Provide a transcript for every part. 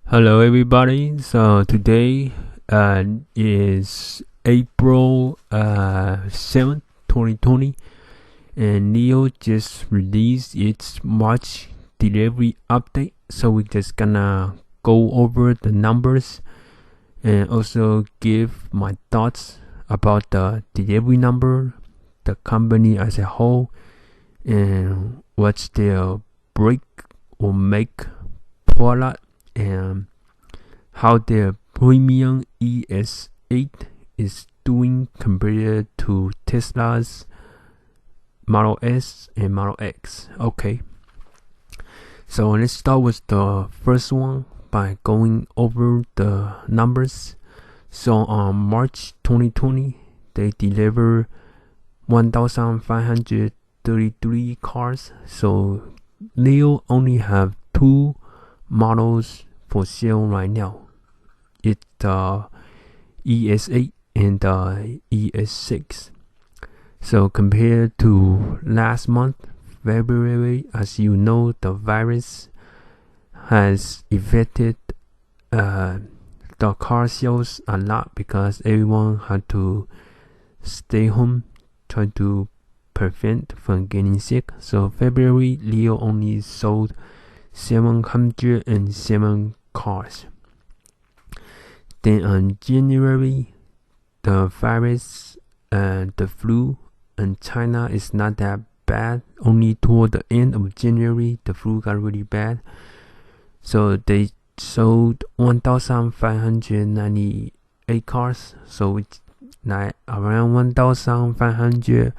Hello, everybody. So today is April 7th, 2020, and Nio just released its March delivery update. So we're just gonna go over the numbers and also give my thoughts about the delivery number, the company as a whole, and what's their break or make product, and how their premium ES8 is doing compared to Tesla's Model S and Model X. Okay, so let's start with the first one by going over the numbers. So on March 2020, they delivered 1,533 cars. So Nio only have two models for sale right now. It's the ES8 and the ES6. So compared to last month, February, as you know, the virus has affected the car sales a lot because everyone had to stay home, try to prevent from getting sick. So February, Nio only sold 707 cars. Then on January, the virus and the flu in China is not that bad. Only toward the end of January, the flu got really bad. So they sold 1,598 cars. So it's like around 1,500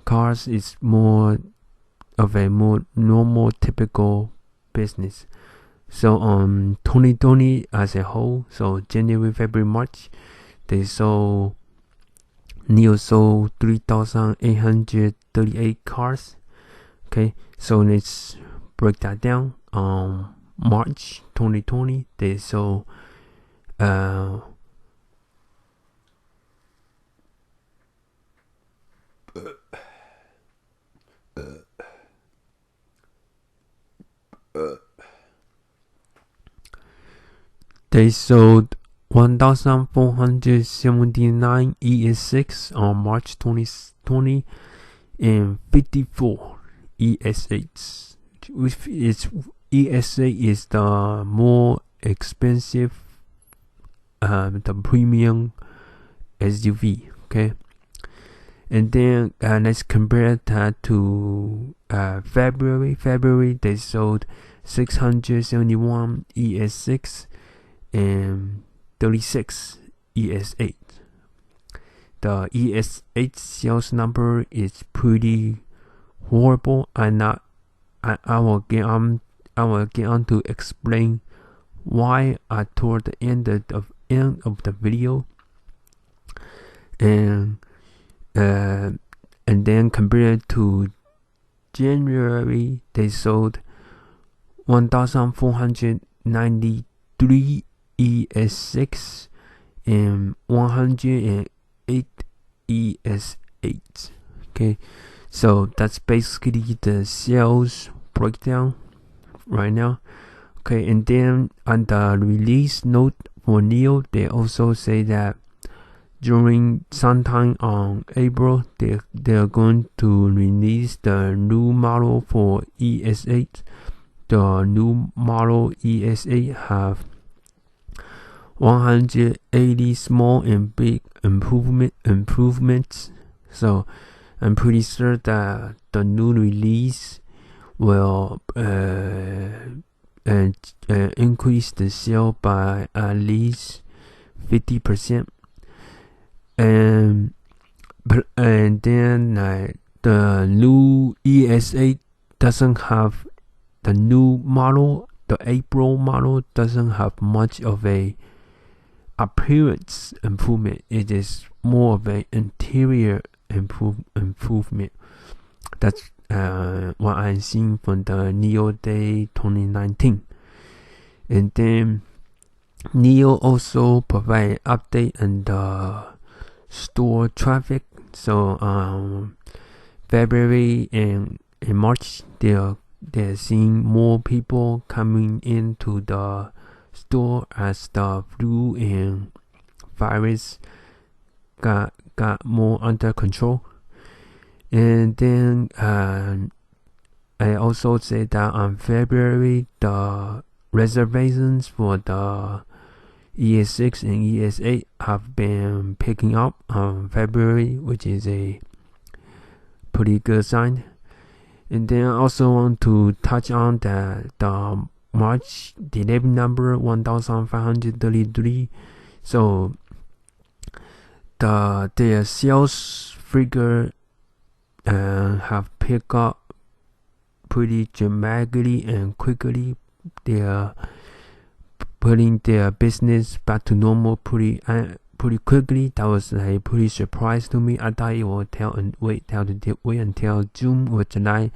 cars is more of a more normal, typical business. So 2020 as a whole, so January, February, March, Nio sold 3,838 cars. Okay, so let's break that down. March 2020, they sold they sold 1,479 ES6 on March 2020 and 54 ES8s. ES8 is the more expensive, the premium SUV. Okay, and then let's compare that to February. February they sold 671 ES6 and 36 ES8. The ES8 sales number is pretty horrible. I will get on to explain why toward the end of the video. And then compared to January, they sold 1,493 ES6 and 108 ES8. Okay, so that's basically the sales breakdown right now. Okay, and then on the release note for Nio, they also say that during sometime on April, they're going to release the new model for ES8. The new model ES8 have 180 small and big improvements. So I'm pretty sure that the new release will increase the sale by at least 50%. And then the new ES8 doesn't have the new model. The April model doesn't have much of a appearance improvement. It is more of an interior improvement. That's what I'm seeing from the Nio Day 2019. And then Nio also provide update on the store traffic. So February and March, they're seeing more people coming into the store as the flu and virus got more under control. And then I also said that on February the reservations for the ES6 and ES8 have been picking up on February, which is a pretty good sign. And then I also want to touch on that the March delivery number 1,533. So their sales figure have picked up pretty dramatically and quickly. They are putting their business back to normal pretty quickly. That was a pretty surprise to me. I thought it would wait until June or July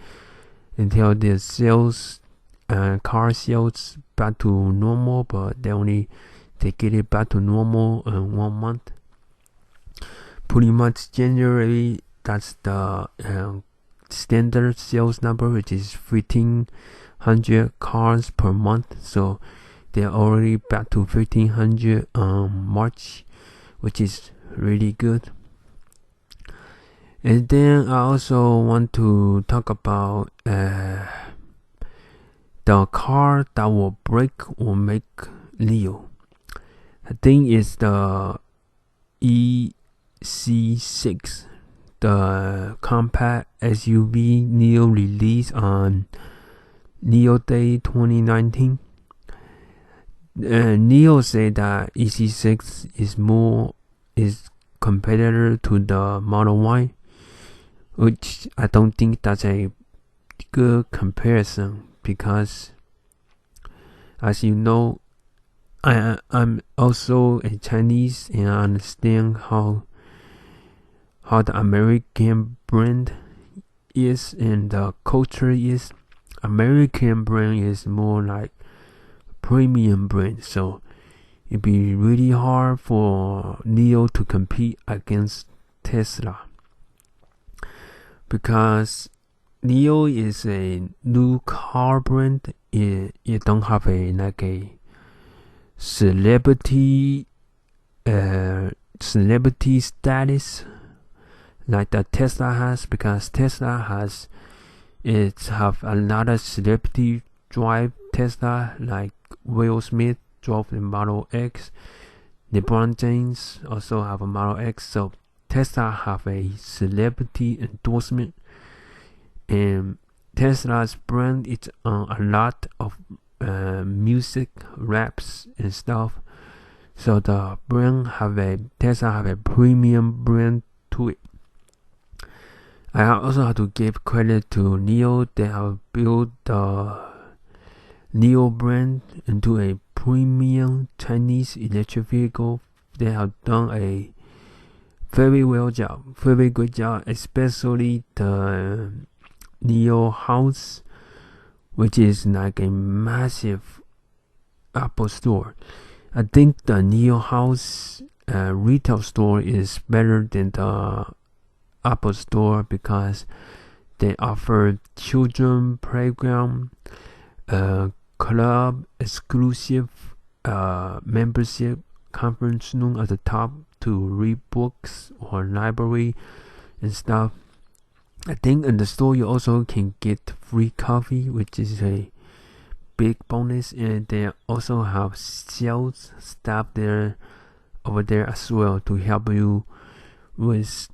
until the sales, car sales back to normal, but they get it back to normal in 1 month. Pretty much January, that's the standard sales number, which is 1,500 cars per month. So they're already back to 1,500 March, which is really good. And then I also want to talk about the car that will break or make Nio. I think it's the EC6, the compact SUV Nio released on Nio Day 2019. Nio said that EC6 is competitor to the Model Y, which I don't think that's a good comparison, because as you know, I'm also a Chinese, and I understand how the American brand is and the culture is. American brand is more like premium brand, so it'd be really hard for Nio to compete against Tesla, because Nio is a new car brand. It don't have a celebrity status like that Tesla has, because Tesla have a lot of celebrity drive Tesla, like Will Smith drove the Model X. LeBron James also have a Model X. So Tesla have a celebrity endorsement, and Tesla's brand is on a lot of music, raps and stuff. So the Tesla have a premium brand to it. I also have to give credit to Nio. They have built the Nio brand into a premium Chinese electric vehicle. They have done a very good job, especially the Nio House, which is like a massive Apple store. I think the Nio House retail store is better than the Apple store, because they offer children playground, club exclusive membership, conference room at the top to read books or library and stuff. I think in the store you also can get free coffee, which is a big bonus, and they also have sales staff over there as well to help you with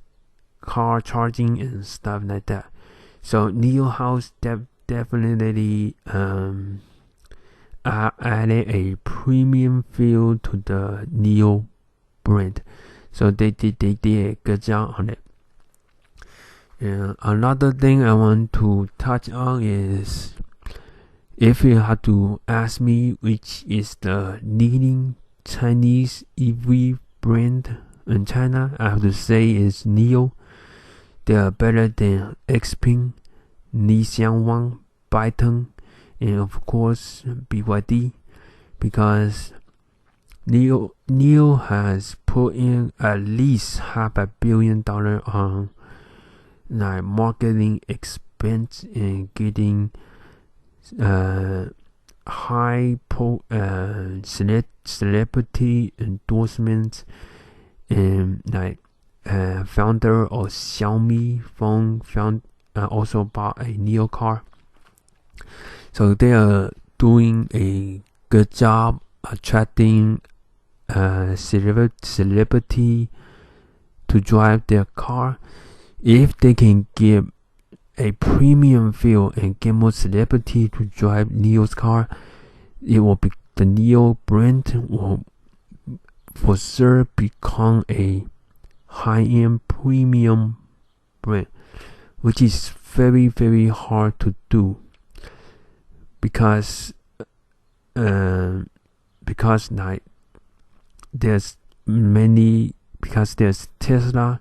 car charging and stuff like that. So Nio House definitely added a premium feel to the Nio brand. So they did a good job on it. And another thing I want to touch on is, if you had to ask me which is the leading Chinese EV brand in China, I have to say is Nio. They are better than Xpeng, Nissan, Byton, and of course BYD, because Nio has put in at least $500 million on like marketing expense and getting celebrity endorsements, and like founder of Xiaomi phone also bought a Nio car. So they are doing a good job attracting celebrity to drive their car. If they can give a premium feel and get more celebrity to drive Nio's car, it will be the Nio brand will for sure become a high-end premium brand, which is very, very hard to do because like there's Tesla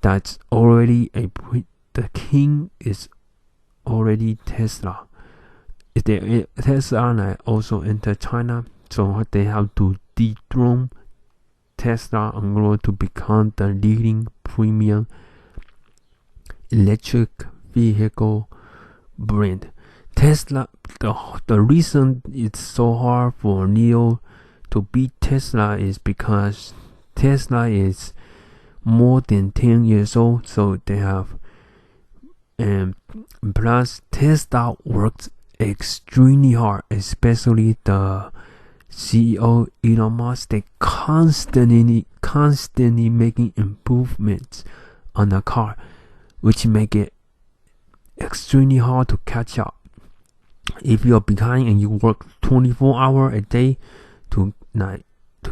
that's already the king is already Tesla. Tesla like also enter China, so they have to dethrone Tesla in order to become the leading premium electric vehicle brand. Tesla, the reason it's so hard for Nio to beat Tesla is because Tesla is more than 10 years old, so they have, and plus Tesla works extremely hard, especially the CEO Elon Musk. They constantly making improvements on the car, which make it extremely hard to catch up. If you're behind and you work 24 hours a day to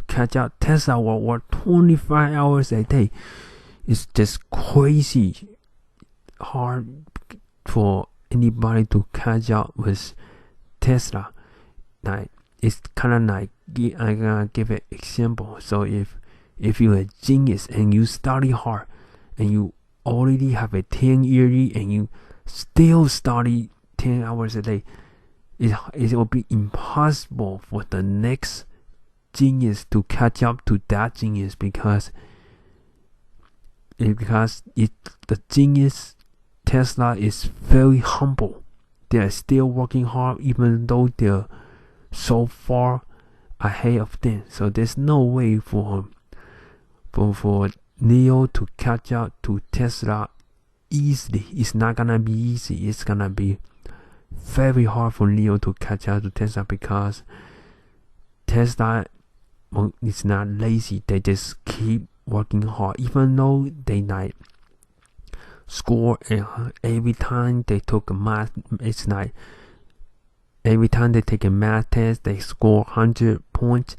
catch up, Tesla will work 25 hours a day. It's just crazy hard for anybody to catch up with Tesla. Like, it's kind of like, I'm gonna give an example. So if you're a genius and you study hard and you already have a 10-year and you still study 10 hours a day, it will be impossible for the next genius to catch up to that genius because the genius Tesla is very humble. They are still working hard even though they're so far ahead of them. So there's no way for Nio to catch up to Tesla easily. It's not gonna be easy. It's gonna be very hard for Nio to catch up to Tesla because Tesla is not lazy. They just keep working hard, even though they like score every time they took a math. It's like every time they take a math test, they score 100 points,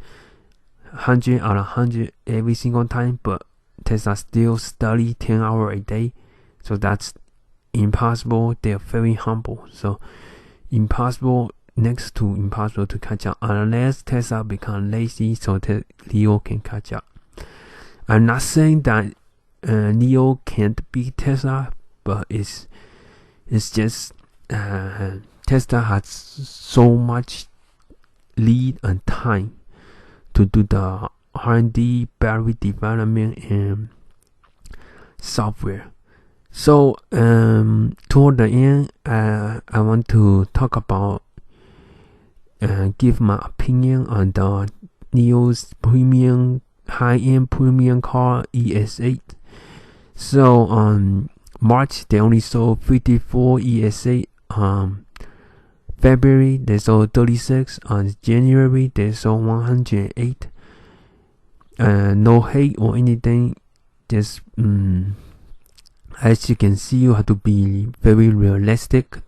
100 out of 100 every single time. But Tesla still study 10 hours a day, so that's impossible. They're very humble, so next to impossible to catch up unless Tesla become lazy, so that Nio can catch up. I'm not saying that Nio can't beat Tesla, but it's just Tesla has so much lead and time to do the R&D, battery development, and software. So toward the end, I want to talk about give my opinion on the Nio's high-end premium car ES8. So on March they only sold 54 ES8. February they sold 36. On January they sold 108. No hate or anything. Just as you can see, you have to be very realistic.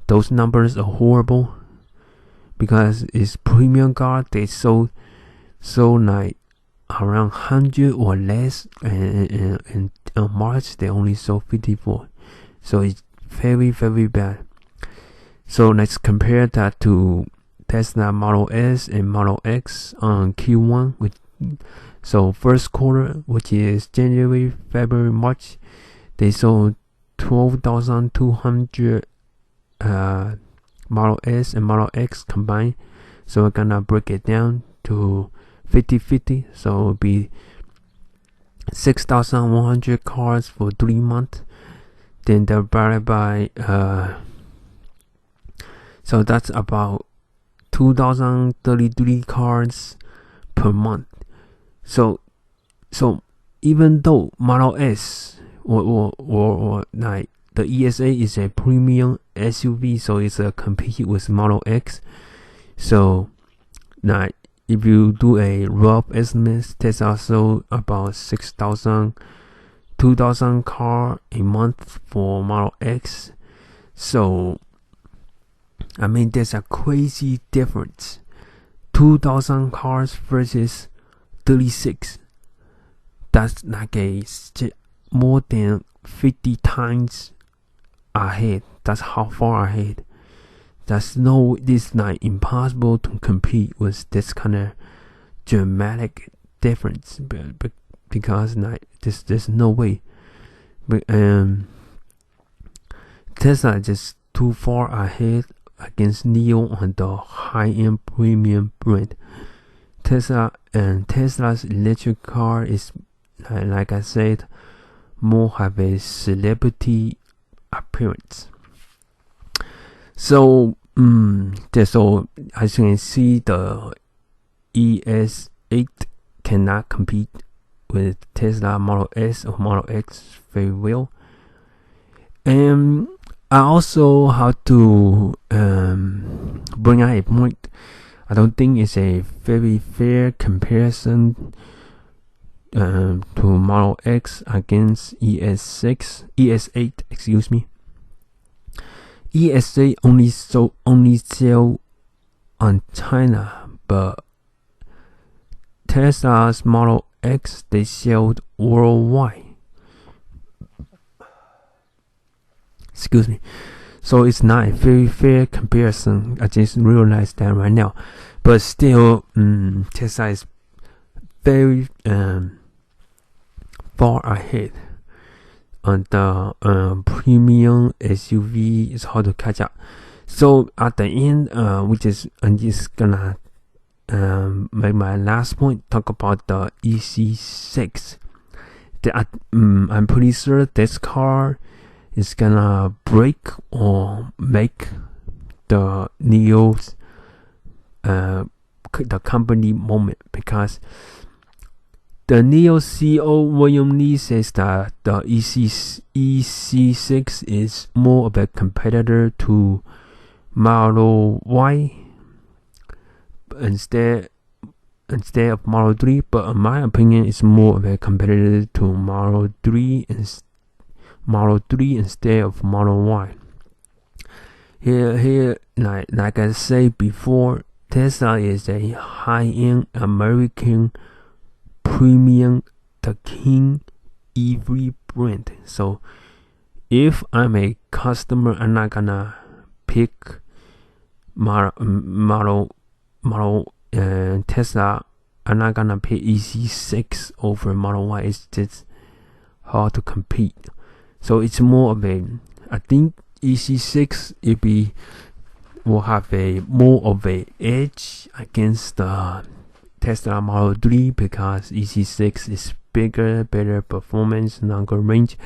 Those numbers are horrible because it's premium car. They sold like around 100 or less, and on March they only sold 54. So it's very, very bad. So let's compare that to Tesla Model S and Model X on Q1. So first quarter, which is January, February, March, they sold 12,200 Model S and Model X combined. So we're gonna break it down to 50-50. So it will be 6,100 cars for 3 months. Then divided by so that's about 2,033 cars per month. So even though Model S or like the ES8 is a premium SUV, so it's a compete with Model X. So like if you do a rough estimate, Tesla sold about 2,000 car a month for Model X. So I mean, there's a crazy difference. 2,000 cars versus 36. That's like more than 50 times ahead. That's how far ahead. This like impossible to compete with this kind of dramatic difference, because like there's no way. But Tesla is just too far ahead against Nio on the high-end premium brand. Tesla's electric car is, like I said, more have a celebrity appearance. So, so as you can see, the ES8 cannot compete with Tesla Model S or Model X very well. And I also have to bring out a point. I don't think it's a very fair comparison to Model X against ES8, excuse me. ES8 only sell on China, but Tesla's Model X, they sell worldwide. Excuse me. So it's not a very fair comparison. I just realized that right now. But still, Tesla is very far ahead on the premium SUV. It's hard to catch up. So at the end, I'm just gonna make my last point. Talk about the EC6. I'm pretty sure this car is gonna break or make the Nio's the company moment, because the Nio CEO William Lee says that the EC6 is more of a competitor to Model Y instead of Model 3, but in my opinion, it's more of a competitor to Model 3 instead of Model Y. Here, like I said before, Tesla is a high-end American premium, the king EV brand. So if I'm a customer, I'm not gonna pick model Tesla. I'm not gonna pick EC6 over Model Y. It's just hard to compete. So it's more of I think EC6 will have more of a edge against the Tesla Model 3, because EC6 is bigger, better performance, longer range.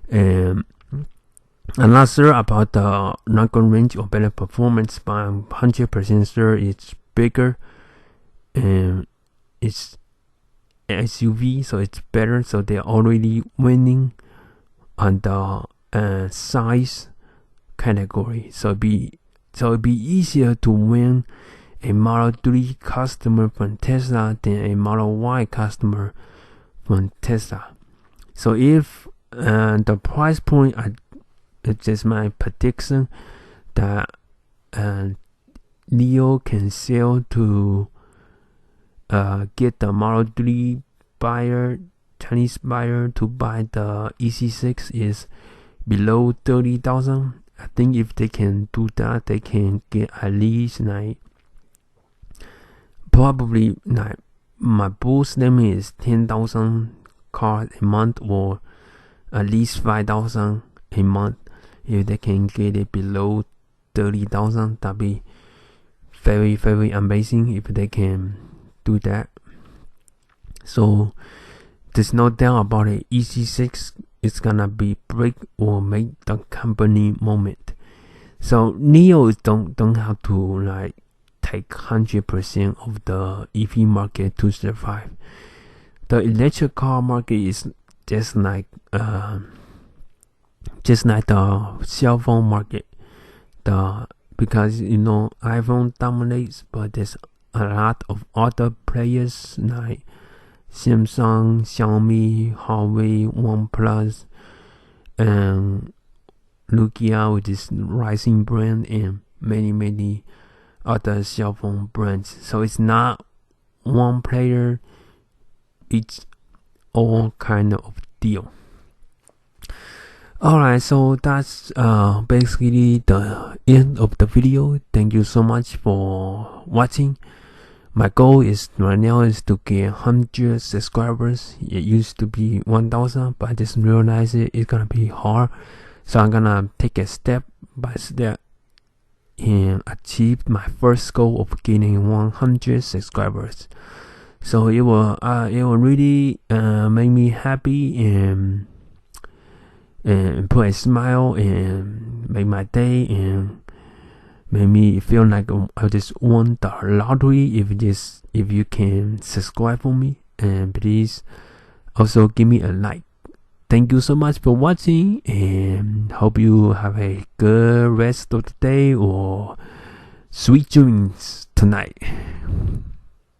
And I'm not sure about the longer range or better performance, but I'm 100% sure it's bigger and it's SUV, so it's better. So they're already winning on the size category. So it'd be easier to win a Model 3 customer from Tesla than a Model Y customer from Tesla. So if the price point, it's just my prediction that Nio can sell to get the Model 3 Chinese buyer to buy the EC6 is below 30,000. I think if they can do that, they can get at least probably my boss limit is 10,000 cars a month, or at least 5,000 a month. If they can get it below 30,000, that'd be very, very amazing if they can do that. So there's no doubt about it. EC6 is gonna be break or make the company moment. So Nio don't have to take 100% of the EV market to survive. The electric car market is just like the cell phone market. Because iPhone dominates, but there's a lot of other players like Samsung, Xiaomi, Huawei, OnePlus, and Nokia, which is rising brand, and many other cell phone brands. So it's not one player, it's all kind of deal. Alright, so that's basically the end of the video. Thank you so much for watching. My goal right now is to get 100 subscribers. It used to be 1,000, but I just realized it's gonna be hard. So I'm gonna take a step by step and achieve my first goal of getting 100 subscribers. So it will really make me happy and put a smile and make my day and make me feel like I just won the lottery if you can subscribe for me, and please also give me a like. Thank you so much for watching, and hope you have a good rest of the day or sweet dreams tonight.